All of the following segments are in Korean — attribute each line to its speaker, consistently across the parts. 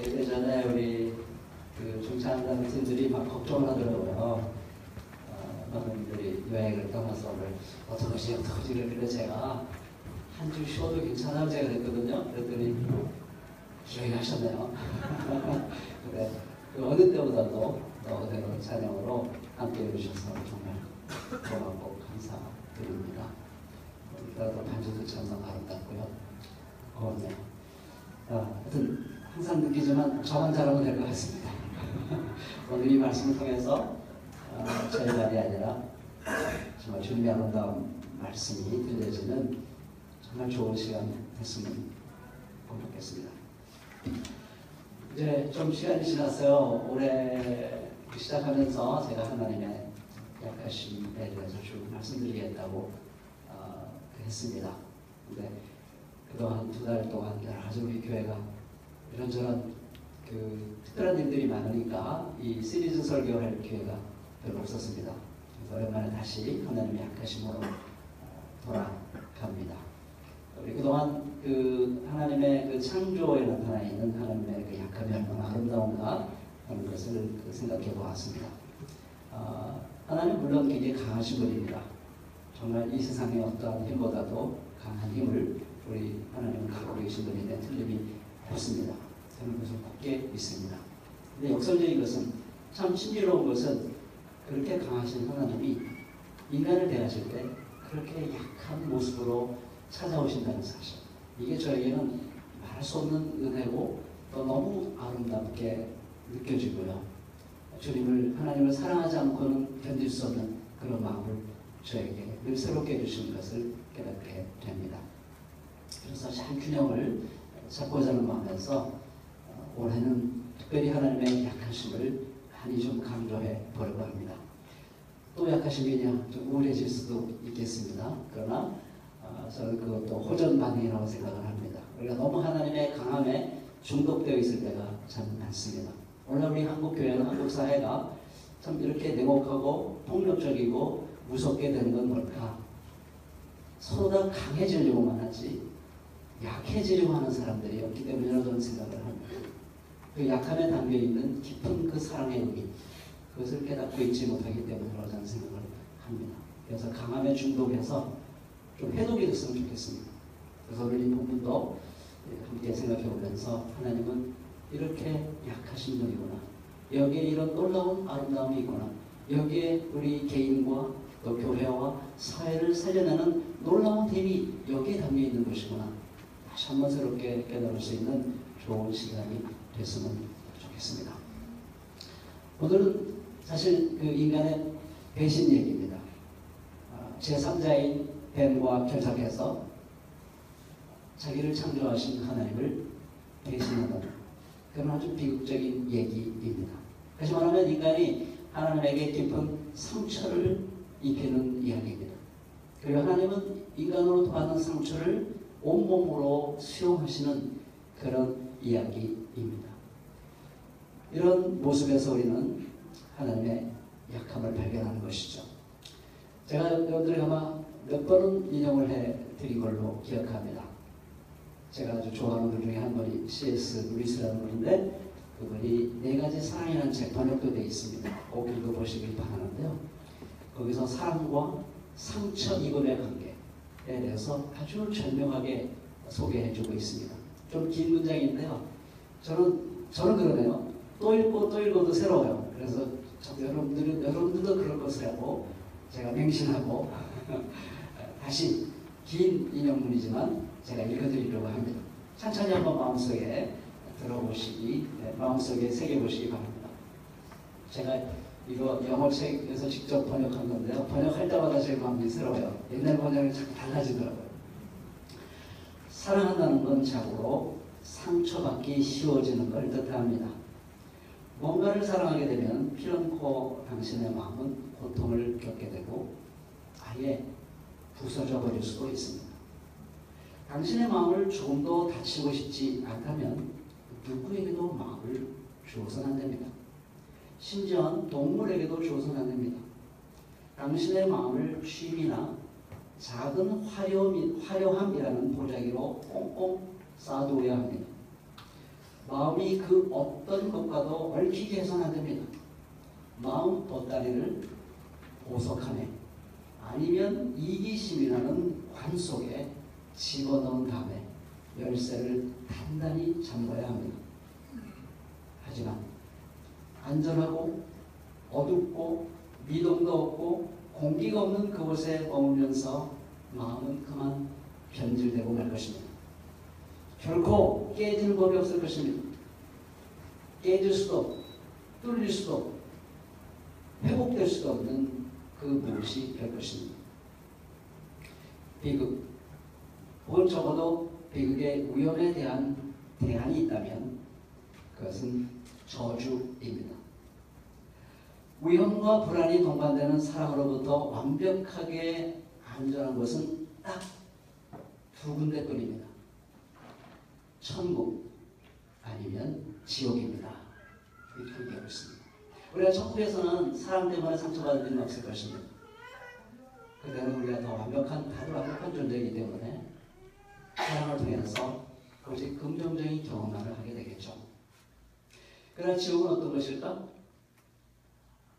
Speaker 1: 예전에 우리 그 중창단 팀들이 막 걱정을 하더라고요. 많은 분들이 여행을 떠나서 어떡하지 그래 제가 한 주 쉬어도 괜찮아요 제가 그랬거든요. 그랬더니 기억하셨네요. 그래, 그 어느 때보다도 그대로 찬양으로 함께 해주셔서 정말 고맙고 감사드립니다. 오늘따라도 반주도 참 아름답고요. 고맙네요. 하여튼 항상 느끼지만 저만 잘하면 될 것 같습니다. 오늘 이 말씀을 통해서 저희 말이 아니라 정말 주님의 아름다운 말씀이 들려지는 정말 좋은 시간 됐으면 고맙겠습니다. 이제 좀 시간이 지났어요. 올해 시작하면서 제가 하나님의 약하심에 대해서 쭉 말씀드리겠다고 했습니다. 근데 그동안 2달 동안 여러 가지 우리 교회가 이런저런 그 특별한 일들이 많으니까 이 시리즈 설교를 할 기회가 별로 없었습니다. 그래서 오랜만에 다시 하나님의 약하심으로 돌아갑니다. 우리 그동안 그 하나님의 그 창조에 나타나 있는 하나님의 그 약함이 얼마나 아름다운가 하는 것을 생각해 보았습니다. 하나님 물론 굉장히 강하신 분입니다. 정말 이 세상의 어떠한 힘보다도 강한 힘을 우리 하나님은 갖고 계신 분인데 틀림이 없습니다. 저는 그것을 굳게 믿습니다. 근데 역설적인 것은 참 신비로운 것은 그렇게 강하신 하나님이 인간을 대하실 때 그렇게 약한 모습으로 찾아오신다는 사실. 이게 저에게는 말할 수 없는 은혜고 또 너무 아름답게 느껴지고요. 하나님을 사랑하지 않고는 견딜 수 없는 그런 마음을 저에게 늘 새롭게 해주시는 것을 깨닫게 됩니다. 그래서 잘 균형을 잡고자 하는 마음에서 올해는 특별히 하나님의 약하심을 많이 좀 강조해 보려고 합니다. 또 약하심이냐 좀 우울해질 수도 있겠습니다. 그러나 저는 그것도 호전 반응이라고 생각을 합니다. 우리가 너무 하나님의 강함에 중독되어 있을 때가 참 많습니다. 오늘 우리 한국교회는 한국사회가 참 이렇게 냉혹하고 폭력적이고 무섭게 되는 건 뭘까? 서로 다 강해지려고만 하지 약해지려고 하는 사람들이 없기 때문이라고 저는 생각을 합니다. 그 약함에 담겨있는 깊은 그 사랑의 의미, 그것을 깨닫고 있지 못하기 때문이라고 저는 생각을 합니다. 그래서 강함에 중독해서 좀 해독이 됐으면 좋겠습니다. 그래서 오늘 이 부분도 함께 생각해 보면서 하나님은 이렇게 약하신 분이구나. 여기에 이런 놀라운 아름다움이 있구나. 여기에 우리 개인과 또 교회와 사회를 살려내는 놀라운 힘이 여기에 담겨 있는 것이구나. 다시 한번 새롭게 깨달을 수 있는 좋은 시간이 됐으면 좋겠습니다. 오늘은 사실 그 인간의 배신 얘기입니다. 제3자인 뱀과 결탁해서 자기를 창조하신 하나님을 배신하는 그런 아주 비극적인 얘기입니다. 다시 말하면 인간이 하나님에게 깊은 상처를 입히는 이야기입니다. 그리고 하나님은 인간으로 받은 상처를 온몸으로 수용하시는 그런 이야기입니다. 이런 모습에서 우리는 하나님의 약함을 발견하는 것이죠. 제가 여러분들이 아마 몇 번은 인용을 해드린 걸로 기억합니다. 제가 아주 좋아하는 분 중에 한 분이 C.S. 루이스라는 분인데 그분이 4가지 사랑이라는 책 번역도 되어 있습니다. 꼭 읽어보시길 바라는데요. 거기서 사랑과 상처 입음의 관계에 대해서 아주 절묘하게 소개해주고 있습니다. 좀 긴 문장인데요. 저는 그러네요. 또 읽고 또 읽어도 새로워요. 그래서 여러분들도 그럴 것이라고 제가 맹신하고 다시 긴 인용문이지만 제가 읽어드리려고 합니다. 천천히 한번 마음속에 들어보시기, 마음속에 새겨보시기 바랍니다. 제가 이거 영어책에서 직접 번역한 건데요. 번역할 때마다 제 마음이 새로워요. 옛날 번역이 자꾸 달라지더라고요. 사랑한다는 건 자고로 상처받기 쉬워지는 걸 뜻합니다. 뭔가를 사랑하게 되면 피런코 당신의 마음은 고통을 겪게 되고 아예 부서져 버릴 수도 있습니다. 당신의 마음을 조금도 다치고 싶지 않다면 누구에게도 마음을 주어서는 안 됩니다. 심지어 동물에게도 주어서는 안 됩니다. 당신의 마음을 취미나 작은 화려함이라는 보자기로 꽁꽁 쌓아두어야 합니다. 마음이 그 어떤 것과도 얽히게 해서는 안 됩니다. 마음 보따리를 보석함에 아니면 이기심이라는 관 속에 집어넣은 다음에 열쇠를 단단히 잠궈야 합니다. 하지만 안전하고 어둡고 미동도 없고 공기가 없는 그곳에 머물면서 마음은 그만 변질되고 말 것입니다. 결코 깨지는 법이 없을 것입니다. 깨질 수도 뚫릴 수도 회복될 수도 없는 그 무엇이 될 것입니다. 비극, 혹은 적어도 비극의 위험에 대한 대안이 있다면 그것은 저주입니다. 위험과 불안이 동반되는 사랑으로부터 완벽하게 안전한 것은 딱 두 군데뿐입니다. 천국 아니면 지옥입니다. 이렇게 얘기하고 있습니다. 우리가 천국에서는 사람 때문에 상처받을 일은 없을 것입니다. 그때는 우리가 더 완벽한, 다들 완벽한 존재이기 때문에 사랑을 통해서 오직 긍정적인 경험만을 하게 되겠죠. 그러나 지옥은 어떤 것일까?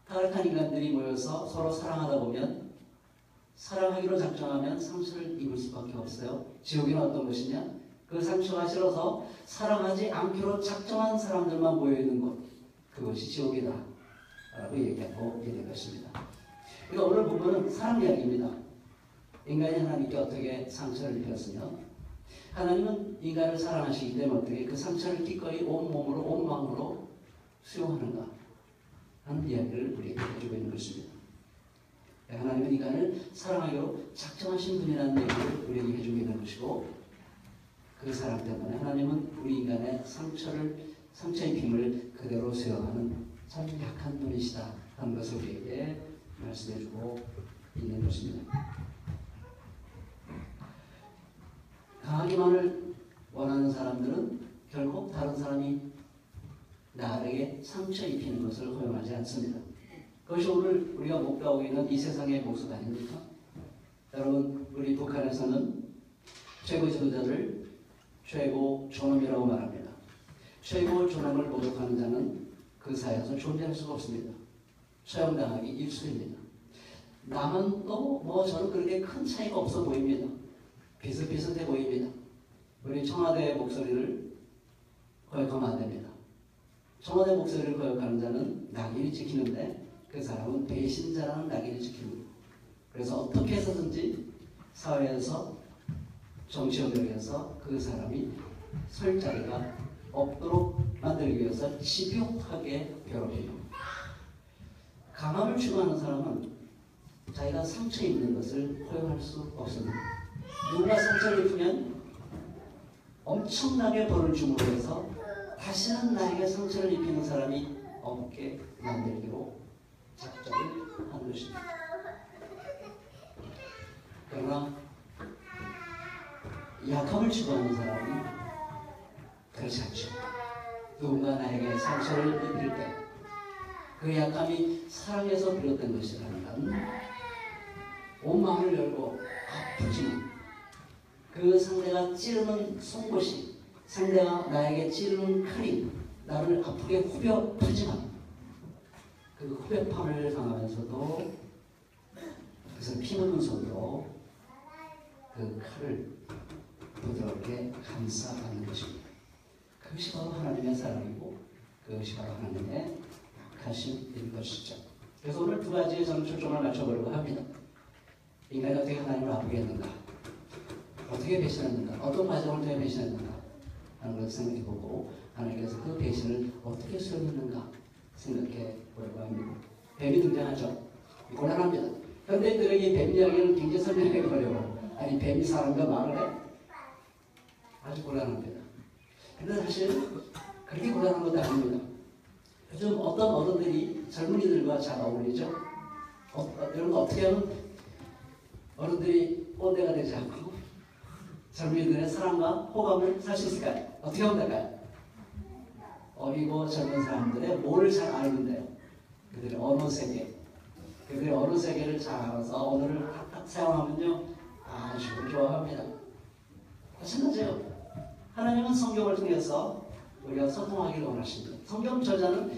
Speaker 1: 타락한 인간들이 모여서 서로 사랑하다 보면 사랑하기로 작정하면 상처를 입을 수밖에 없어요. 지옥에는 어떤 것이냐? 그 상처가 싫어서 사랑하지 않기로 작정한 사람들만 모여있는 곳, 그것이 지옥이다 라고 얘기하고 있는 것입니다. 그러니까 오늘 본문은 사랑 이야기입니다. 인간이 하나님께 어떻게 상처를 입혔으며 하나님은 인간을 사랑하시기 때문에 어떻게 그 상처를 기꺼이 온몸으로 온 마음으로 수용하는가 하는 이야기를 우리에게 해주고 있는 것입니다. 하나님은 인간을 사랑하기로 작정하신 분이라는 얘기를 우리에게 해주고 있는 것이고 그 사랑 때문에 하나님은 우리 인간의 상처 입힘을 그대로 수용하는 참 약한 분이시다 하는 것을 우리에게 말씀해주고 있는 것입니다. 강하기만을 원하는 사람들은 결국 다른 사람이 나에게 상처 입히는 것을 허용하지 않습니다. 그것이 오늘 우리가 목도하고 있는 이 세상의 모습 아닙니까? 여러분, 우리 북한에서는 최고 지도자를 최고 존엄이라고 말합니다. 최고 존엄을 모독하는 자는 그 사회에서 존재할 수가 없습니다. 처형당하기 일쑤입니다. 남은 또 뭐 저는 그렇게 큰 차이가 없어 보입니다. 비슷비슷해 보입니다. 우리 청와대의 목소리를 거역하면 안 됩니다. 청와대 목소리를 거역하는 자는 낙인이 찍히는데 그 사람은 배신자라는 낙인이 찍힙니다. 그래서 어떻게 해서든지 사회에서 정치 영역에서 그 사람이 설 자리가 없도록 만들기 위해서 집요하게 괴롭힙니다. 강함을 추구하는 사람은 자기가 상처 입는 것을 허용할 수 없습니다. 누가 상처를 입으면 엄청나게 벌을 줌으로 해서 다시는 나에게 상처를 입히는 사람이 없게 만들기로 작정을 한 것입니다. 그러나 약함을 추구하는 사람은 그렇지 않죠. 누군가 나에게 상처를 입힐 때 그 약함이 사랑에서 비롯된 것이라면 온 마음을 열고 아프지만 그 상대가 찌르는 송곳이, 상대가 나에게 찌르는 칼이 나를 아프게 후벼파지만 그 후벼팜을 당하면서도 그래서 피 묻은 손으로 그 칼을 부드럽게 감싸 안는 것입니다. 그것이 바로 하나님의 사랑이고 그것이 바로 하나님의 약하심인 것이죠. 그래서 오늘 두 가지에 저는 초점을 맞춰보려고 합니다. 인간이 어떻게 하나님을 아프게 했는가, 어떻게 배신했는가, 어떤 과정을 통해 배신했는가 하는 것을 생각해보고 하나님께서 그 배신을 어떻게 수용했는가 생각해 보려고 합니다. 뱀이 등장하죠. 곤란합니다. 현대인들에게 뱀 이야기는 굉장히 설명하기 어려워요. 아니 뱀이 사람과 말을 해? 아주 곤란합니다. 근데 사실 그렇게 곤란한 것도 아닙니다. 요즘 어떤 어른들이 젊은이들과 잘 어울리죠? 여러분 어떻게 하면 어른들이 꼰대가 되지 않고 젊은이들의 사랑과 호감을 살 수 있을까요? 어떻게 하면 될까요? 어리고 젊은 사람들의 뭐를 잘 아는데요. 그들의 언어 세계, 그들의 언어 세계를 잘 알아서 언어를 탁탁 사용하면요 아주 좋아합니다. 마찬가지예요. 하나님은 성경을 통해서 우리가 소통하기를 원하십니다. 성경 저자는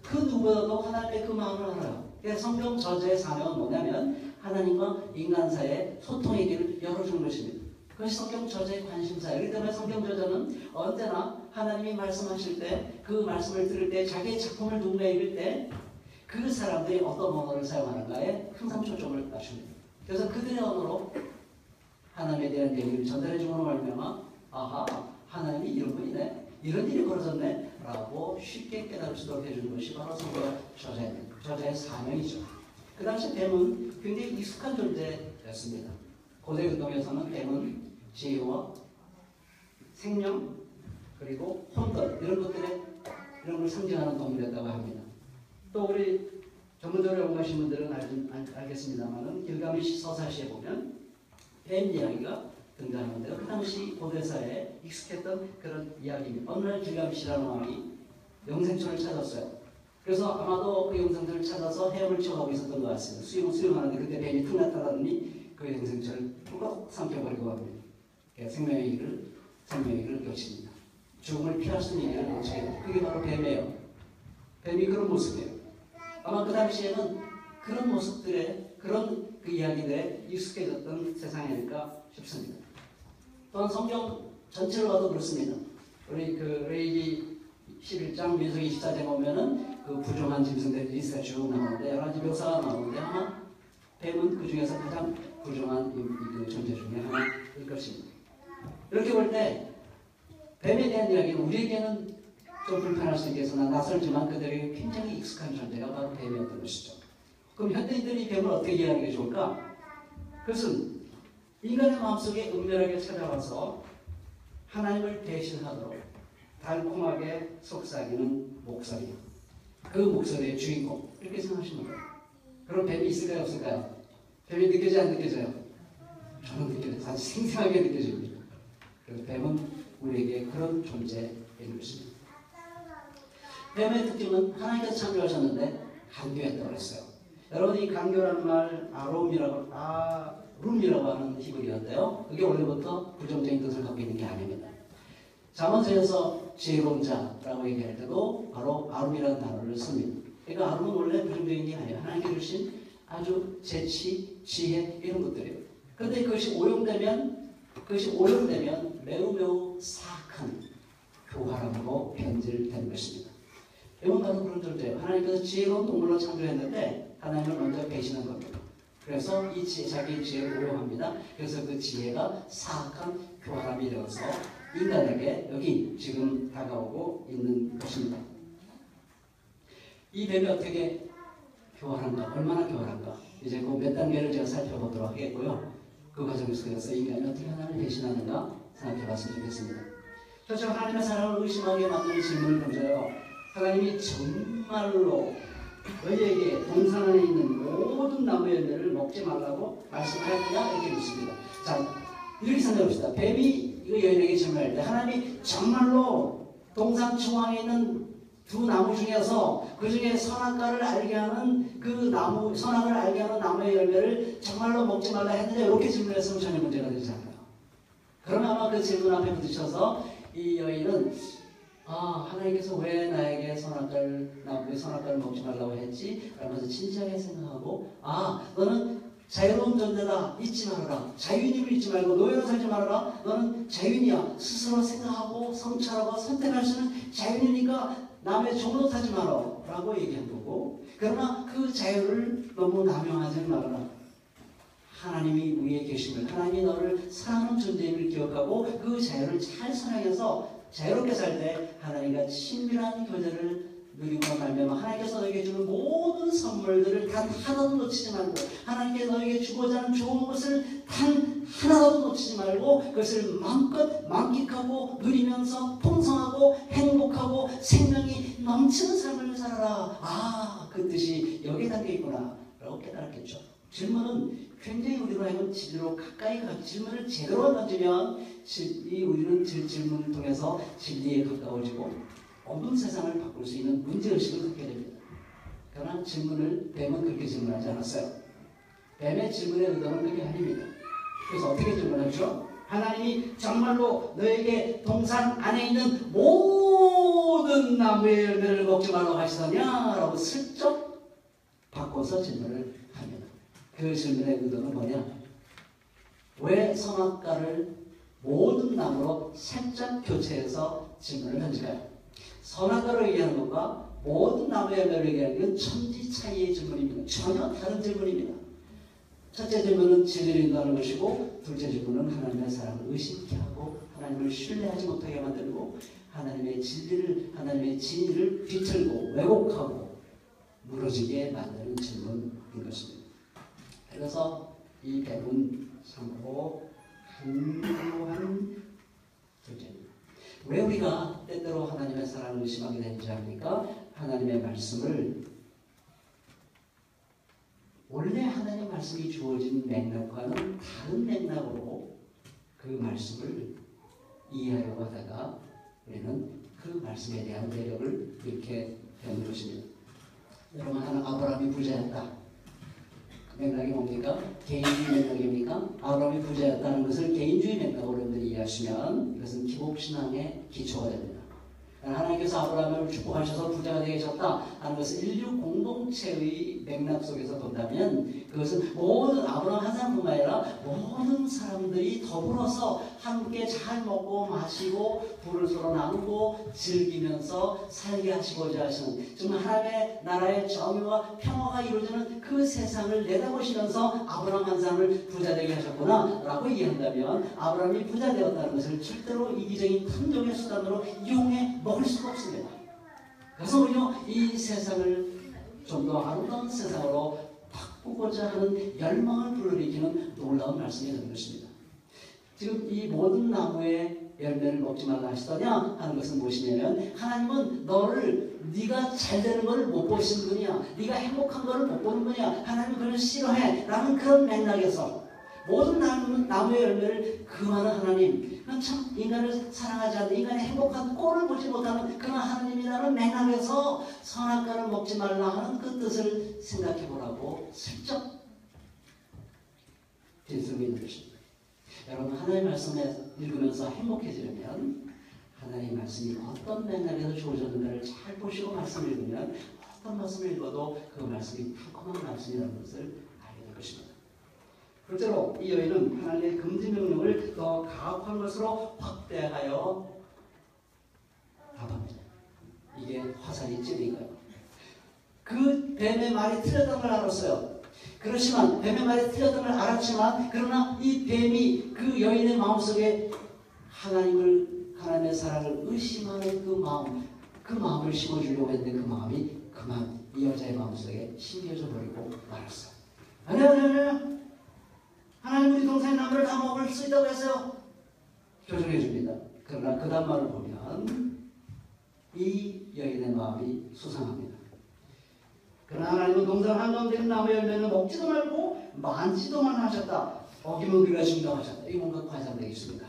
Speaker 1: 그 누구보다도 하나님의 그 마음을 알아요. 그래서 성경 저자의 사명은 뭐냐면 하나님과 인간 사이의 소통의 길을 열어주는 것입니다. 그것이 성경 저자의 관심사예요. 그렇기 때문에 성경 저자는 언제나 하나님이 말씀하실 때 그 말씀을 들을 때 자기의 작품을 누군가 읽을 때 그 사람들이 어떤 언어를 사용하는가에 항상 초점을 맞춥니다. 그래서 그들의 언어로 하나님에 대한 얘기를 전달해 주는 말미암아 아하 하나님이 이런 분이네 이런 일이 벌어졌네 라고 쉽게 깨달을 수 있도록 해주는 것이 바로 성경 저자의 사명이죠. 그 당시 뱀은 굉장히 익숙한 존재였습니다. 고대 운동에서는 뱀은 지혜와 생명 그리고 혼돈 이런 걸 상징하는 동물이었다고 합니다. 또 우리 전문적으로 연구하신 분들은 알겠습니다만 길가메시 서사시에 보면 뱀 이야기가 등장하는데요. 그 당시 고대사에 익숙했던 그런 이야기입니다. 어느 날 길가메시라는 왕이 영생초를 찾았어요. 그래서 아마도 그 영생초를 찾아서 헤엄을 치고 있었던 것 같습니다. 수영하는데 그때 뱀이 툭 나타나더니 그 영생초를 뚝 삼켜버리고 갑니다. 생명의 길을 놓칩니다. 죽음을 피할 수 있는 길을 놓치게 됩니다. 그게 바로 뱀이에요. 뱀이 그런 모습이에요. 아마 그 당시에는 그런 모습들의 그런 그 이야기들에 익숙해졌던 세상이 아닐까 싶습니다. 또한 성경 전체를 봐도 그렇습니다. 우리 그 레위기 11장 민수기 24장에 보면은 그 부정한 짐승들이 리스트가 쭉 나오는데 여러 가지 묘사가 나오는데 아마 뱀은 그 중에서 가장 부정한 그 존재 중에 하나일 것입니다. 이렇게 볼 때 뱀에 대한 이야기는 우리에게는 좀 불편할 수 있겠으나 낯설지만 그들에게 굉장히 익숙한 존재가 바로 뱀이었던 것이죠. 그럼 현대인들이 이 뱀을 어떻게 이해하는 게 좋을까? 그것은 인간의 마음속에 은밀하게 찾아와서 하나님을 대신하도록 달콤하게 속삭이는 목소리. 그 목소리의 주인공. 이렇게 생각하시면 돼요. 그럼 뱀이 있을까요? 없을까요? 뱀이 느껴져요? 안 느껴져요? 저는 느껴져요. 아주 생생하게 느껴집니다. 그래서 뱀은 우리에게 그런 존재인 것입니다. 뱀의 특징은 하나님께서 창조하셨는데 간교했다고 했어요. 여러분 이 간교라는 말 아룸이라고 하는 히브리어인데요. 그게 원래부터 부정적인 뜻을 갖고 있는 게 아닙니다. 잠언서에서 지혜로운 자라고 얘기할 때도 바로 아룸이라는 단어를 씁니다. 그러니까 아룸은 원래 부정적인 게 아니에요. 하나님께 주신 아주 재치, 지혜 이런 것들이에요. 그런데 그것이 오용되면 매우 사악한 교활함으로 변질된 것입니다. 이건 바로 그런 존재예요. 하나님께서 지혜로운 동물로 창조했는데 하나님을 먼저 배신한 겁니다. 그래서 이 자기 지혜를 오용합니다. 그래서 그 지혜가 사악한 교활함이 되어서 인간에게 여기 지금 다가오고 있는 것입니다. 이 뱀이 어떻게 교활한가? 얼마나 교활한가? 이제 그 몇 단계를 제가 살펴보도록 하겠고요. 그 과정 속에서 인간이 어떻게 하나님을 배신하는가 생각해봤으면 좋겠습니다. 그렇죠. 하나님의 사랑을 의심하게 만드는 질문을 던져요. 하나님이 정말로 너희에게 동산 안에 있는 모든 나무 열매를 먹지 말라고 말씀하였느냐? 이렇게 묻습니다. 자, 이렇게 생각해봅시다. 뱀이 이거 여인에게 질문할 때 하나님이 정말로 동산 중앙에 있는 두 나무 중에서 그 중에 선악과를 알게 하는 그 나무, 선악을 알게 하는 나무의 열매를 정말로 먹지 말라 했느냐? 이렇게 질문했으면 전혀 문제가 되지 않아요. 그러면 아마 그 질문 앞에 부딪혀서 이 여인은 하나님께서 왜 나에게 나무의 선악과를 먹지 말라고 했지? 라면서 진지하게 생각하고 너는 자유로운 존재다. 잊지 말아라. 자유인임을 잊지 말고 노예로 살지 말아라. 너는 자유인이야. 스스로 생각하고 성찰하고 선택할 수 있는 자유인이니까 남의 종로 타지 마라. 라고 얘기한 거고 그러나 그 자유를 너무 남용하지 말아라. 하나님이 위에 계심을 하나님이 너를 사랑하는 존재임을 기억하고 그 자유를 잘 사랑해서 자유롭게 살 때 하나님과 친밀한 교제를 누리고 말미암아 하나님께서 너에게 주는 모든 선물들을 단 하나도 놓치지 말고 하나님께서 너에게 주고자 하는 좋은 것을 단 하나도 놓치지 말고 그것을 마음껏 만끽하고 누리면서 풍성하고 행복하고 생명이 넘치는 삶을 살아라. 그 뜻이 여기에 담겨있구나 라고 깨달았겠죠. 질문은 굉장히 우리로 하여금 진리로 가까이 가기 질문을 제대로 던지면 우리는 질문을 통해서 진리에 가까워지고 모든 세상을 바꿀 수 있는 문제의식을 갖게 됩니다. 그러나 뱀은 그렇게 질문하지 않았어요. 뱀의 질문의 의도는 그게 아닙니다. 그래서 어떻게 질문하죠? 하나님이 정말로 너에게 동산 안에 있는 모든 나무의 열매를 먹지 말라고 하시더냐? 라고 슬쩍 바꿔서 질문을 합니다. 그 질문의 의도는 뭐냐? 왜 선악과를 모든 나무로 살짝 교체해서 질문을 던질까요? 선악과로 얘기하는 것과 모든 나무의 열매를 얘기하는 건 천지 차이의 질문입니다. 전혀 다른 질문입니다. 첫째 질문은 진리를 인도하는 것이고, 둘째 질문은 하나님의 사랑을 의심케 하고 하나님을 신뢰하지 못하게 만들고 하나님의 진리를 비틀고 왜곡하고 무너지게 만드는 질문인 것입니다. 그래서 이 배분 참으로 중요한 문제입니다. 왜 우리가 때때로 하나님의 사랑을 의심하게 되는지 압니까? 하나님의 말씀을 원래 하나님의 말씀이 주어진 맥락과는 다른 맥락으로 그 말씀을 이해하려고 하다가 우리는 그 말씀에 대한 매력을 잃게 되는 것입니다. 여러분, 아브라함이 부자였다. 그 맥락이 뭡니까? 개인주의 맥락입니까? 아브라함이 부자였다는 것을 개인주의 맥락으로 여러분들이 이해하시면 이것은 기복신앙의 기초가 됩니다. 하나님께서 아브라함을 축복하셔서 부자가 되게 하셨다 하는 것을 인류 공동체의 맥락 속에서 본다면 그것은 모든 아브라함 한 사람뿐만 아니라 모든 사람들이 더불어서 함께 잘 먹고 마시고 부를 서로 나누고 즐기면서 살게 하시고자 하시는 정말 하나님의 나라의 정의와 평화가 이루어지는 그 세상을 내다보시면서 아브라함 한 사람을 부자 되게 하셨구나 라고 이해한다면 아브라함이 부자 되었다는 것을 절대로 이기적인 탐욕의 수단으로 이용해 먹을 수가 없습니다. 그래서 우리는 이 세상을 좀 더 아름다운 세상으로 바꾸고자 하는 열망을 불러일으키는 놀라운 말씀이 되는 것입니다. 지금 이 모든 나무의 열매를 먹지 말라 하시더냐 하는 것은 무엇이냐면 하나님은 네가 잘 되는 것을 못 보시는 분이야. 네가 행복한 것을 못 보는 분이야. 하나님은 그걸 싫어해 라는 그런 맥락에서 모든 나무의 열매를 금하는 하나님, 참 인간을 사랑하지 않는 인간의 행복한 꼴을 보지 못하는 그런 하나님이라는 맥락에서 선악과를 먹지 말라 하는 그 뜻을 생각해 보라고 슬쩍 빈쓰고 있는 것입니다. 여러분, 하나님의 말씀을 읽으면서 행복해지려면 하나님의 말씀이 어떤 맥락에서 주어졌는가를 잘 보시고 말씀을 읽으면 어떤 말씀을 읽어도 그 말씀이 달콤한 말씀이라는 것을 알게 될 것입니다. 둘째로 이 여인은 하나님의 금지 명령을 더 가혹한 것으로 확대하여 답합니다. 이게 화살이 찔린 거예요. 그 뱀의 말이 틀렸던 걸 알았어요. 그렇지만 뱀의 말이 틀렸던 걸 알았지만 그러나 이 뱀이 그 여인의 마음속에 하나님의 사랑을 의심하는 그 마음을 심어주려고 했는데 그 마음이 그만 이 여자의 마음속에 심겨져 버리고 말았어요. 아니요. 하나님 우리 동생의 나무를 다 먹을 수 있다고 했어요. 교정해 줍니다. 그러나 그 다음 말을 보면 이 여인의 마음이 수상합니다. 그러나 하나님은 동산 한가운데 있는 나무 열매는 먹지도 말고 만지도만 하셨다. 어기면 우리가 죽는다고 하셨다. 이게 뭔가 과장되어 있습니다.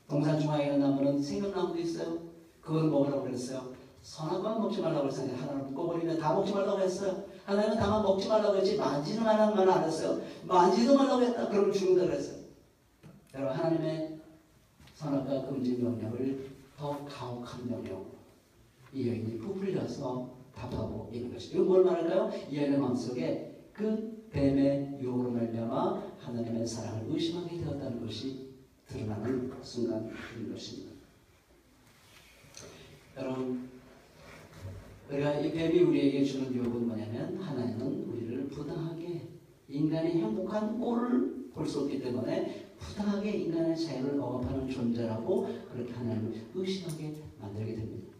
Speaker 1: 동산 중앙에 있는 나무는 생명나무도 있어요. 그걸 먹으라고 그랬어요. 선악과는 먹지 말라고 했어요. 하나는 묶어버리면 다 먹지 말라고 했어요. 하나님은 다만 먹지 말라고 했지 만지는 말은 말 안 했어요. 만지도 말라고 했다. 그러면 죽는다고 했어요. 여러분, 하나님의 선악과 금지 명령을 더 가혹한 명령 이 여인이 부풀려서 답하고 있는 것이죠. 이건 뭘 말할까요? 이 여인의 마음속에 그 뱀의 유혹으로 말미암아 하나님의 사랑을 의심하게 되었다는 것이 드러나는 순간인 것입니다. 여러분, 우리가 이 뱀이 우리에게 주는 유혹은 뭐냐면 하나님은 우리를 부당하게 인간의 행복한 꼴을 볼 수 없기 때문에 부당하게 인간의 자유를 억압하는 존재라고 그렇게 하나님을 의심하게 만들게 됩니다.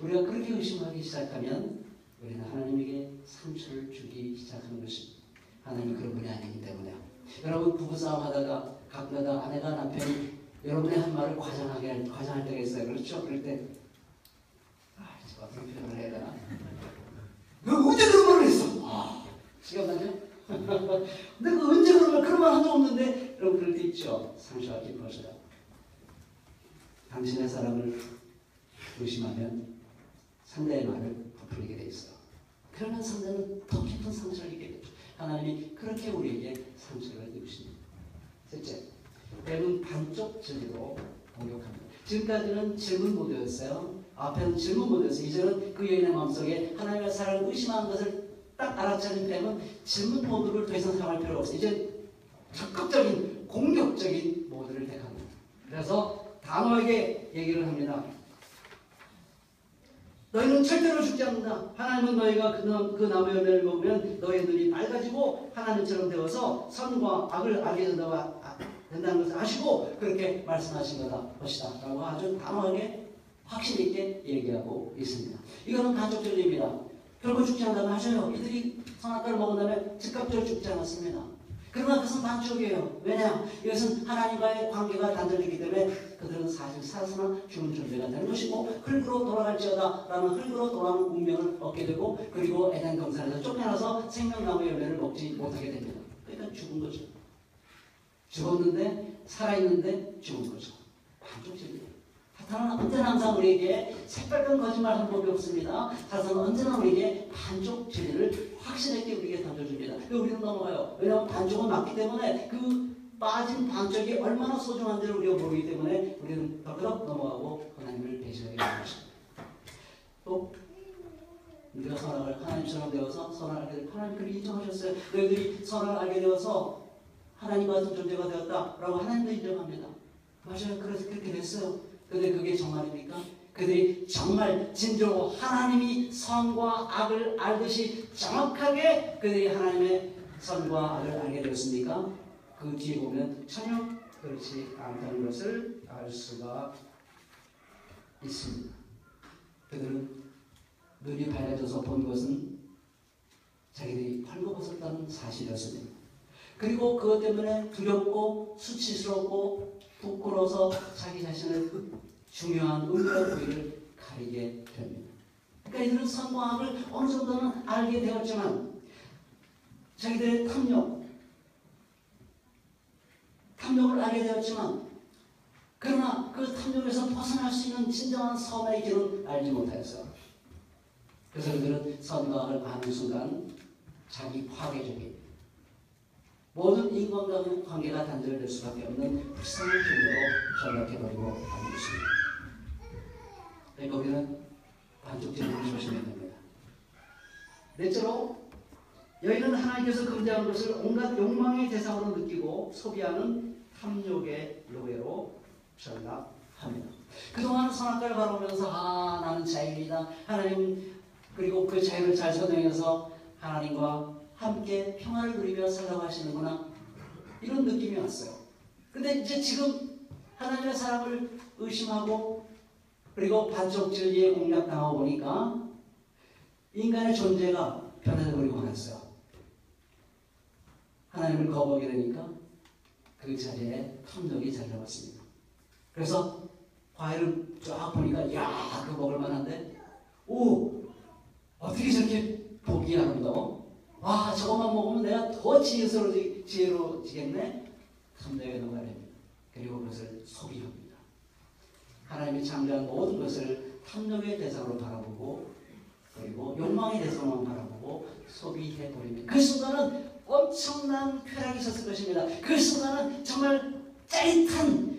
Speaker 1: 우리가 그렇게 의심하기 시작하면 우리는 하나님에게 상처를 주기 시작하는 것입니다. 하나님이 그런 분이 아니기 때문에. 여러분, 부부싸움 하다가 가끔가다 아내가 남편이 여러분의 한 말을 과장할 때가 있어요. 그렇죠? 그럴 때 어떻게 표현을 해야 되나? 너 언제 그런 말을 했어? 시간 나죠? 내가 언제 그런 말 한 적 없는데? 여러분, 그럴 때 있죠? 상처가 깊어져요. 당신의 사랑을 의심하면 상대의 말을 부풀리게 돼 있어요. 그러면 상대는 더 깊은 상처를 입게 되죠. 하나님이 그렇게 우리에게 상처를 입으십니다. 셋째, 뱀은 반쪽 진리로 공격합니다. 지금까지는 질문 모드였어요. 앞에는 질문 모드였어요. 이제는 그 여인의 마음속에 하나님의 사랑을 의심하는 것을 딱 알아차린 뱀은 질문 모드를 더 이상 사용할 필요가 없어요. 이제 적극적인 공격적인 모드를 택합니다. 그래서 단호하게 얘기를 합니다. 너희는 절대로 죽지 않는다. 하나님은 너희가 그 나무의 열매를 먹으면 너희 눈이 밝아지고 하나님처럼 되어서 선과 악을 알게 된다는 것을 아시고 그렇게 말씀하신 것이다. 라고 아주 단호하게 확신 있게 얘기하고 있습니다. 이거는 가족 진리입니다. 결국 죽지 않는다고 하셔요. 이들이 선악과를 먹은 다음에 즉각적으로 죽지 않았습니다. 그러나 그것은 반쪽이에요. 왜냐? 이것은 하나님과의 관계가 단절되기 때문에 그들은 사실 살아서나 죽은 존재가 되는 것이고 흙으로 돌아갈지어다 라는 흙으로 돌아가는 운명을 얻게 되고 그리고 에덴 동산에서 쫓겨나서 생명나무의 열매를 먹지 못하게 됩니다. 그러니까 죽은 거죠. 죽었는데 살아있는데 죽은 거죠. 반쪽 진리예요. 사탄은 언제나 항상 우리에게 새빨간 거짓말 한 법이 없습니다. 사탄은 언제나 우리에게 반쪽 진리를 확실하게 우리에게 던져줍니다. 우리는 넘어가요. 왜냐하면 반쪽은 맞기 때문에 그 빠진 반쪽이 얼마나 소중한지를 우리가 모르기 때문에 우리는 덜컥 넘어가고 하나님을 배신하게 되는 것입니다. 또 우리가 선악을 하나님처럼 되어서 선을 알게 되고 하나님 그렇게 인정하셨어요. 너희들이 선을 알게 되어서 하나님과 같은 존재가 되었다라고 하나님도 인정합니다. 맞아요. 그래서 그렇게 됐어요. 근데 그게 정말입니까? 그들이 정말 진정으로 하나님이 선과 악을 알듯이 정확하게 그들이 하나님의 선과 악을 알게 되었습니까? 그 뒤에 보면 전혀 그렇지 않다는 것을 알 수가 있습니다. 그들은 눈이 밝아져서 본 것은 자기들이 헐벗었다는 사실이었습니다. 그리고 그것 때문에 두렵고 수치스럽고 부끄러워서 자기 자신을 중요한 의무와 부위를 가리게 됩니다. 그러니까 이들은 선과 악을 어느 정도는 알게 되었지만 자기들의 탐욕을 알게 되었지만 그러나 그 탐욕에서 벗어날 수 있는 진정한 선의 길은 알지 못하였어요. 그래서 그들은 선과 악을 아는 순간 자기 파괴적인 모든 인간관계가 단절될 수밖에 없는 불쌍한 존재로 전락해버리고 하는 것입니다. 그러니까 우리는 반쪽 진리를 조심해야 됩니다. 넷째로 여인은 하나님께서 금지하는 것을 온갖 욕망의 대상으로 느끼고 소비하는 탐욕의 노예로 전락합니다. 그동안 선악과를 바라보면서 나는 자유이다. 하나님 그리고 그 자유를 잘 선행해서 하나님과 함께 평화를 누리며 살라고 하시는구나 이런 느낌이 왔어요. 근데 이제 지금 하나님의 사랑을 의심하고 그리고 반쪽 진리에 공략당하고 보니까 인간의 존재가 변해버리고 말았어요. 하나님을 거부하게 되니까 그 자리에 탐욕이 잘 잡았습니다. 그래서 과일을 쫙 보니까 야, 그거 먹을 만한데 오, 어떻게 저렇게 보기 아름다워? 와, 저것만 먹으면 내가 더 지혜로워지겠네? 탐욕에 넘어갑니다. 그리고 그것을 소비합니다. 하나님이 창조한 모든 것을 탐욕의 대상으로 바라보고 그리고 욕망의 대상으로 바라보고 소비해버립니다. 그 순간은 엄청난 쾌락이 있었을 것입니다. 그 순간은 정말 짜릿한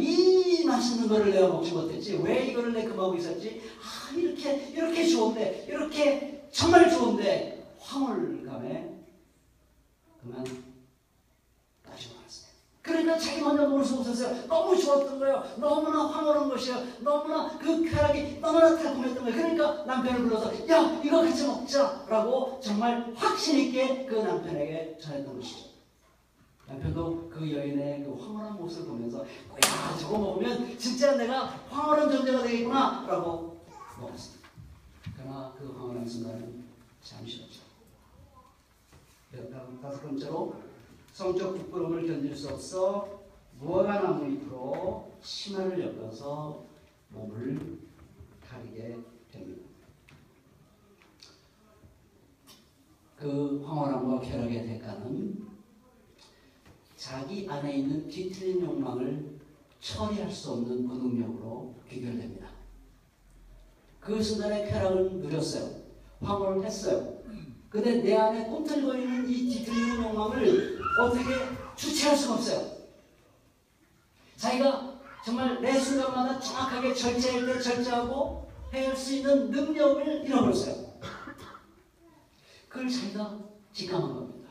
Speaker 1: 이 맛있는 거를 내가 먹지 못했지. 왜 이거를 내가 금하고 있었지? 이렇게 좋은데, 이렇게 정말 좋은데 황홀감에 그만 빠지고 말았어요. 그러니까 자기 먼저 먹을 수 없었어요. 너무 좋았던 거예요. 너무나 황홀한 것이에요. 너무나 그 쾌락이 너무나 달콤했던 거예요. 그러니까 남편을 불러서 야, 이거 같이 먹자라고 정말 확신 있게 그 남편에게 전했던 것이죠. 남편도 그 여인의 그 황홀한 모습을 보면서 야, 저거 먹으면 진짜 내가 황홀한 존재가 되겠구나 라고 먹었습니다. 그러나 그 황홀한 순간은 잠시였죠. 다섯 번째로 성적 부끄러움을 견딜 수 없어 무화과 나무 잎으로 치마를 엮어서 몸을 가리게 됩니다. 그 황홀함과 쾌락의 대가는 자기 안에 있는 뒤틀린 욕망을 처리할 수 없는 무능력으로 귀결됩니다. 그 순간에 쾌락을 누렸어요. 황홀했어요. 근데 내 안에 꿈틀거리고 있는 이 뒤틀리는 욕망을 어떻게 주체할 수가 없어요. 자기가 정말 매 순간마다 정확하게 절제할 때 절제하고 해야 할 수 있는 능력을 잃어버렸어요. 그걸 자기가 직감한 겁니다.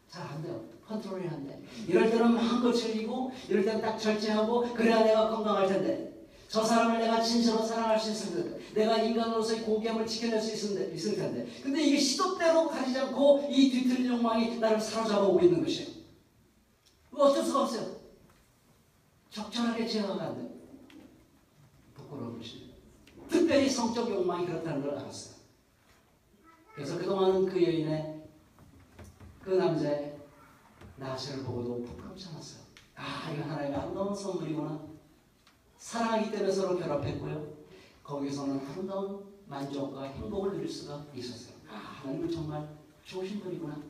Speaker 1: 잘 안 돼요. 컨트롤이 안 돼. 이럴 때는 마음껏 즐기고 이럴 때는 딱 절제하고 그래야 내가 건강할 텐데 저 사람을 내가 진실로 사랑할 수 있을 텐데 내가 인간으로서의 고귀함을 지켜낼 수 있을 텐데 근데 이게 시도대로 가리지 않고 이 뒤틀린 욕망이 나를 사로잡아오고 있는 것이에요. 어쩔 수가 없어요. 적절하게 제어가 안 돼요. 부끄러운 것이에요. 특별히 성적 욕망이 그렇다는 걸 알았어요. 그래서 그동안은 그 여인의 그 남자의 나시를 보고도 부끄럽지 않았어요. 아, 이거 하나님의 아름다운 선물이구나. 사랑하기 때문에 서로 결합했고요. 거기서는 아름다운 만족과 행복을 누릴 수가 있었어요. 아, 하나님은 정말 좋으신 분이구나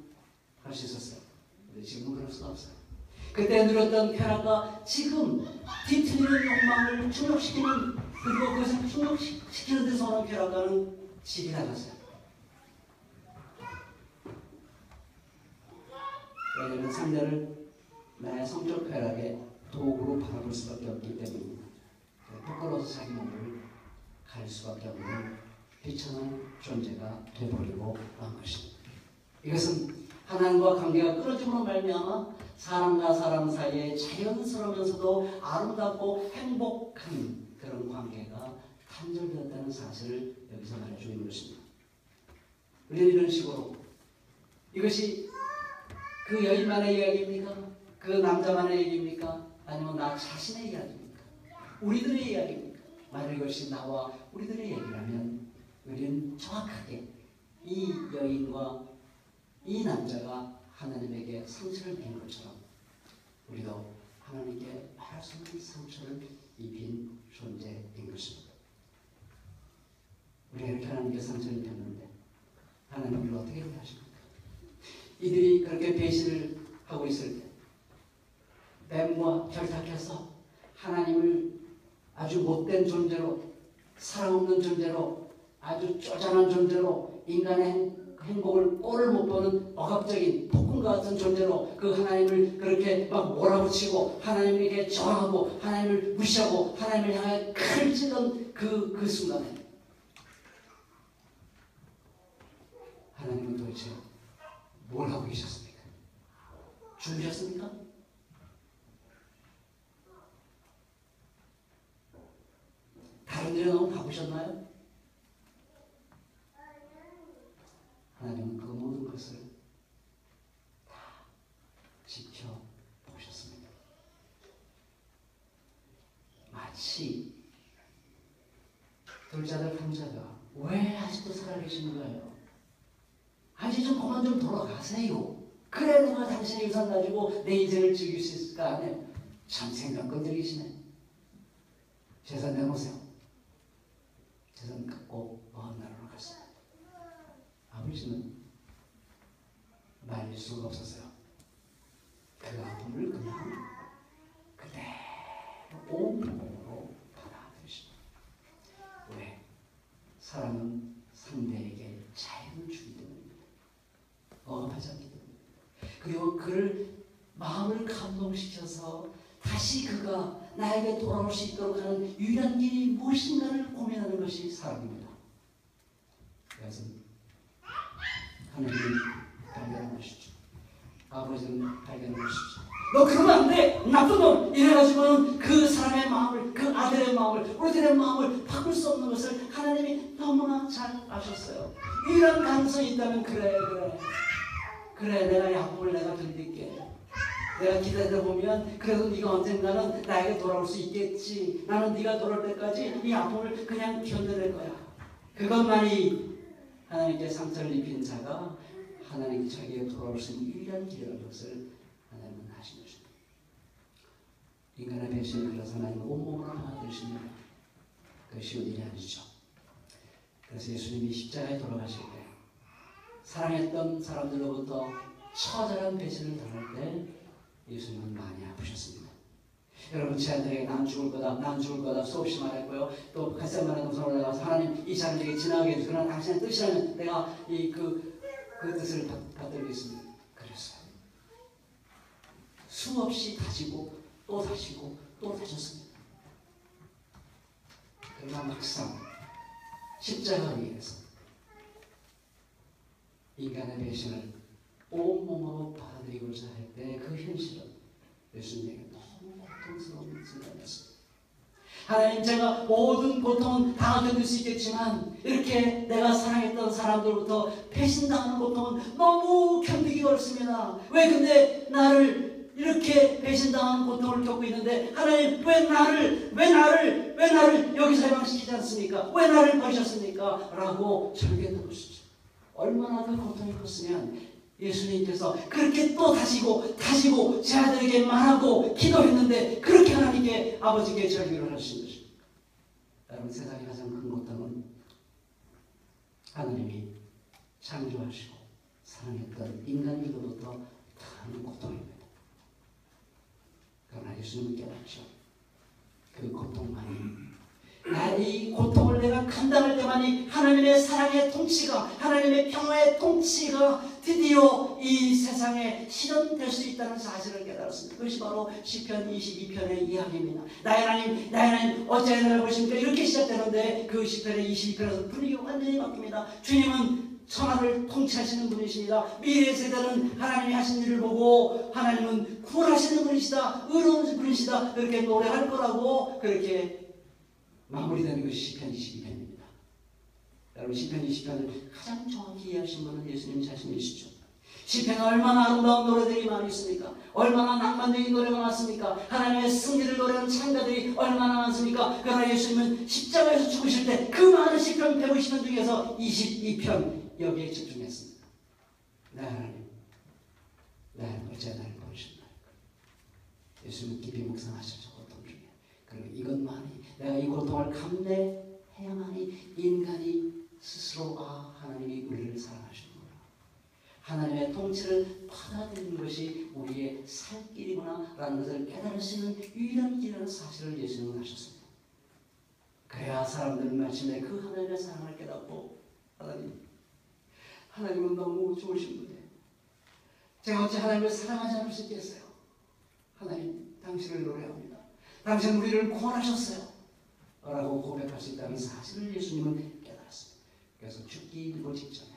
Speaker 1: 할 수 있었어요. 근데 지금은 그럴 수가 없어요. 그때 누렸던 쾌락과 지금 뒤틀리는 욕망을 충족시키는 그리고 그것을 충족시키는 데서 오는 쾌락과는 질이 달랐어요. 왜냐하면 상대를 나의 성적 쾌락의 도구로 바라볼 수밖에 없기 때문입니다. 부끄러워서 자기 몸을 갈 수밖에 없는 비천한 존재가 되어버리고 만 것입니다. 이것은 하나님과 관계가 끊어짐으로 말미암아 사람과 사람 사이에 자연스러우면서도 아름답고 행복한 그런 관계가 단절되었다는 사실을 여기서 말해주고 있는 것입니다. 우리는 이런 식으로 이것이 그 여인만의 이야기입니까? 그 남자만의 얘기입니까? 아니면 나 자신의 이야기입니까? 우리들의 이야기입니까? 만약 이것이 나와 우리들의 얘기라면 우리는 정확하게 이 여인과 이 남자가 하나님에게 상처를 입은 것처럼 우리도 하나님께 말할 수 없는 상처를 입힌 존재인 것입니다. 우리가 이렇게 하나님께 상처를 입혔는데 하나님 우리를 어떻게 대하십니까? 이들이 그렇게 배신을 하고 있을 때 뱀과 결탁해서 하나님을 아주 못된 존재로 사랑 없는 존재로 아주 쪼잔한 존재로 인간의 행복을 꼴을 못 보는 억압적인 폭군과 같은 존재로 그 하나님을 그렇게 막 몰아붙이고 하나님에게 저항하고 하나님을 무시하고 하나님을 향해 칼을 찌던 그 순간에 하나님은 도대체 뭘 하고 계셨습니까? 준비하셨습니까? 다른 데로 너무 가보셨나요? 하나님은 그 모든 것을 다 지켜보셨습니다. 마치 둘째 아들 강자가 왜 아직도 살아계시는 거예요? 아직 좀 그만 좀 돌아가세요. 그래 내가 당신의 유산 가지고 내 인생을 즐길 수 있을 거 아니에요. 참 생각 건드리시네. 재산 내놓으세요. 재산 갖고 먼 나라로 갔습니다. 아버지는 말릴 수가 없었어요. 그 아픔을 그냥 그대로 온몸으로 받아들이십니다. 왜? 사람은 상대에게 자유를 주기 때문입니다. 억압하지 않기 때문입니다. 그리고 그를 마음을 감동시켜서 다시 그가 나에게 돌아올 수 있도록 하는 유일한 길이 무엇인가를 고민하는 것이 사랑입니다. 그것은 하나님이 발견한 것이죠. 아버지는 발견한 것이죠. 너 그러면 안 돼! 나쁜 놈! 이래가지고는 그 사람의 마음을, 그 아들의 마음을, 우리들의 마음을 바꿀 수 없는 것을 하나님이 너무나 잘 아셨어요. 이런 가능성이 있다면 그래 내가 약국을 내가 들릴게. 내가 기다리다 보면 그래도 네가 언젠가는 나에게 돌아올 수 있겠지. 나는 네가 돌아올 때까지 이 아픔을 그냥 견뎌낼 거야. 그것만이 하나님께 상처를 입힌 자가 하나님께 자기에게 돌아올 수 있는 유일한 길이라는 것을 하나님은 하신 것입니다. 인간의 배신을 그래서 하나님은 온몸으로 받아들이십니다. 그 쉬운 일이 아니죠. 그래서 예수님이 십자가에 돌아가실 때 사랑했던 사람들로부터 처절한 배신을 당할 때 예수님은 많이 아프셨습니다. 여러분 제 아들에게 난 죽을 거다 수없이 말했고요. 또 갓세마네 동산에 올라가서 하나님 이 자녀에게 지나가게 해주세요. 그러나 당신의 뜻이라면 내가 그 뜻을 받들겠습니다. 그랬어요. 수없이 다지고 또 다시고 또 다졌습니다. 그러나 막상 십자가 위에서 인간의 배신을 온몸으로 받아들이고자 할 때 그 현실은 예수님에게 너무 고통스러운 순간이었습니다. 하나님, 제가 모든 고통은 다 견딜 수 있겠지만 이렇게 내가 사랑했던 사람들부터 배신당하는 고통은 너무 견디기 어렵습니다. 왜 근데 나를 이렇게 배신당하는 고통을 겪고 있는데 하나님, 왜 나를 여기서 해방시키지 않습니까? 왜 나를 버리셨습니까? 라고 절개하는 것이죠. 얼마나 그 고통이 컸으면 예수님께서 그렇게 또 다시고 제 아들에게 말하고 기도했는데 그렇게 하나님께 아버지께 절규를 하신 것입니다. 여러분, 세상에 가장 큰 고통은 하나님이 창조하시고 사랑했던 인간들로부터 당하는 고통입니다. 그러나 예수님은 깨닫죠. 그 고통만이, 이 고통을 내가 감당할 때만이 하나님의 사랑의 통치가, 하나님의 평화의 통치가 드디어 이 세상에 실현될 수 있다는 사실을 깨달았습니다. 그것이 바로 시편 22편의 이야기입니다. 나의 하나님 어찌하여 나를 보십니까? 이렇게 시작되는데 그 시편의 22편에서 분위기가 완전히 바뀝니다. 주님은 천하를 통치하시는 분이십니다. 미래 세대는 하나님이 하신 일을 보고 하나님은 구원하시는 분이시다, 의로운 분이시다, 그렇게 노래할 거라고 그렇게 마무리되는 것이 시편 22편입니다. 여러분, 시편 20편을 가장 정확히 이해하신 분은 예수님 자신이시죠. 시편에 얼마나 아름다운 노래들이 많이 있습니까? 얼마나 낭만적인 노래가 많습니까? 하나님의 승리를 노래하는 찬가들이 얼마나 많습니까? 그러나 예수님은 십자가에서 죽으실 때 그 많은 시편 150편 중에서 22편 여기에 집중했습니다. 내 하나님, 어찌하여 나를 버리셨나이까? 예수님은 깊이 묵상하셨죠. 고통 중에. 그리고 이것만이, 내가 이 고통을 감내해야만이 인간이 스스로 하나님이 우리를 사랑하시는구나, 하나님의 통치를 받아들이는 것이 우리의 살 길이구나 라는 것을 깨달을 수 있는 유일한 길이라는 사실을 예수님은 하셨습니다. 그래야 사람들은 마침내 그 하나님의 사랑을 깨닫고, 하나님은 너무 좋으신 분이에요. 제가 어찌 하나님을 사랑하지 않을 수 있겠어요? 하나님, 당신을 노래합니다. 당신은 우리를 구원하셨어요 라고 고백할 수 있다는 사실을 예수님은 깨달았습니다. 그래서 죽기 일보 직전에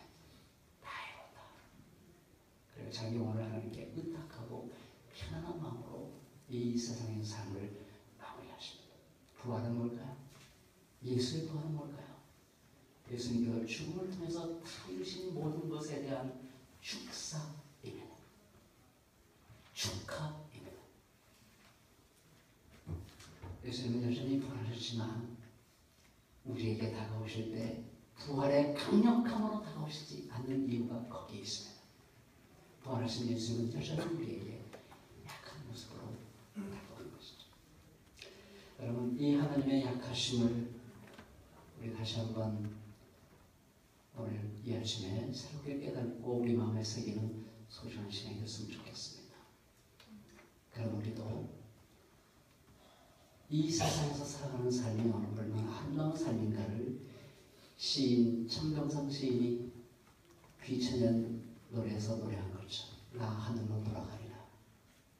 Speaker 1: 다 이뤘다, 그리고 자기 영혼을 하나님께 의탁하고 편안한 마음으로 이 세상의 삶을 마무리하십니다. 부활은 뭘까요? 예수의 부활은 뭘까요? 예수님께서 죽음을 통해서 다 이루신 모든 것에 대한 축사입니다. 축하입니다. 예수님은 여전히 부활하셨지만 우리에게 다가오실 때 부활의 강력함으로 다가오시지 않는 이유가 거기에 있습니다. 부활하신 예수님은 여전히 우리에게 약한 모습으로 다가오는 것이죠. 여러분, 이 하나님의 약하심을 우리 다시 한번 오늘 이 아침에 새롭게 깨닫고 우리 마음에 새기는 소중한 시간이 됐으면 좋겠습니다. 그럼 우리도 이 세상에서 살아가는 삶이 얼마나 아름다운 삶인가를 시인 천병성 시인이 귀천연 노래에서 노래한 거죠. 나 하늘로 돌아가리라.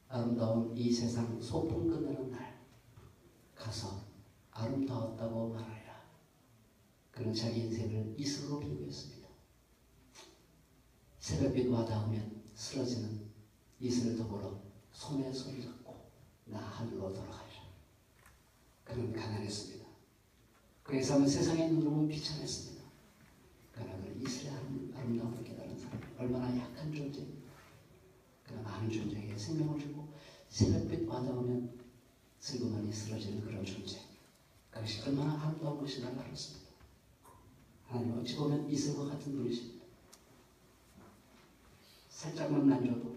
Speaker 1: 아름다운 이 세상 소풍 끝나는 날 가서 아름다웠다고 말하리라. 그는 자기 인생을 이슬로 비유했습니다. 새벽빛 와닿으면 쓰러지는 이슬을 더불어 손에 손을 잡고 나 하늘로 돌아가리라. 그는 가난했습니다. 그의 삶은 세상에 눈으로는 비참했습니다. 그러나 그는 이슬의 아름다움을 깨달은 사람, 얼마나 약한 존재입니다. 그러나 많은 존재에게 생명을 주고 새벽빛 와닿으면 슬그머니 쓰러지는 그런 존재, 그것이 얼마나 아름다운 것인가 알았습니다. 하나님 어찌 보면 이슬과 같은 분이십니다. 살짝만 만져도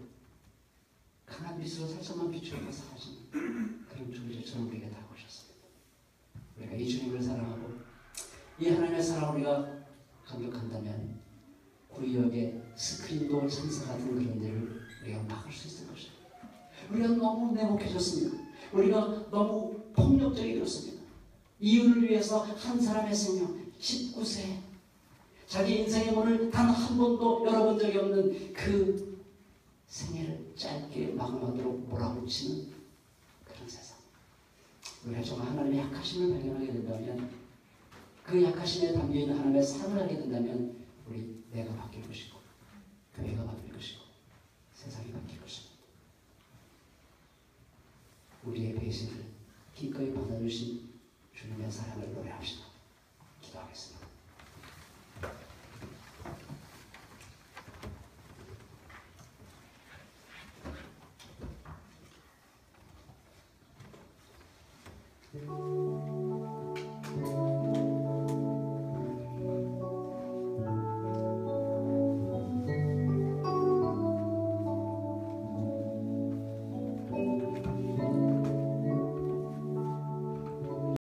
Speaker 1: 강한 빛으로 살짝만 비추어서 사라지는 그런 존재처럼 우리에게 다가오셨습니다. 우리가 이 주님을 사랑하고 이 하나님의 사랑을 우리가 감격한다면 구역의 스크린도 천사 같은 그런 일을 우리가 막을 수 있을 것입니다. 우리가 너무 냉혹해졌습니다. 우리가 너무 폭력적이었습니다. 이윤을 위해서 한 사람의 생명 19세 자기 인생의 문을 단 한 번도 열어본 적이 없는 그 생애를 짧게 마감하도록 몰아붙이는 그런 세상. 우리가 정말 하나님의 약하심을 발견하게 된다면 그 약하심에 담겨있는 하나님의 사랑을 하게 된다면 우리 내가 바뀔 것이고 교회가 바뀔 것이고 세상이 바뀔 것입니다. 우리의 배신을 기꺼이 받아주신 주님의 사랑을 노래합시다. 기도하겠습니다.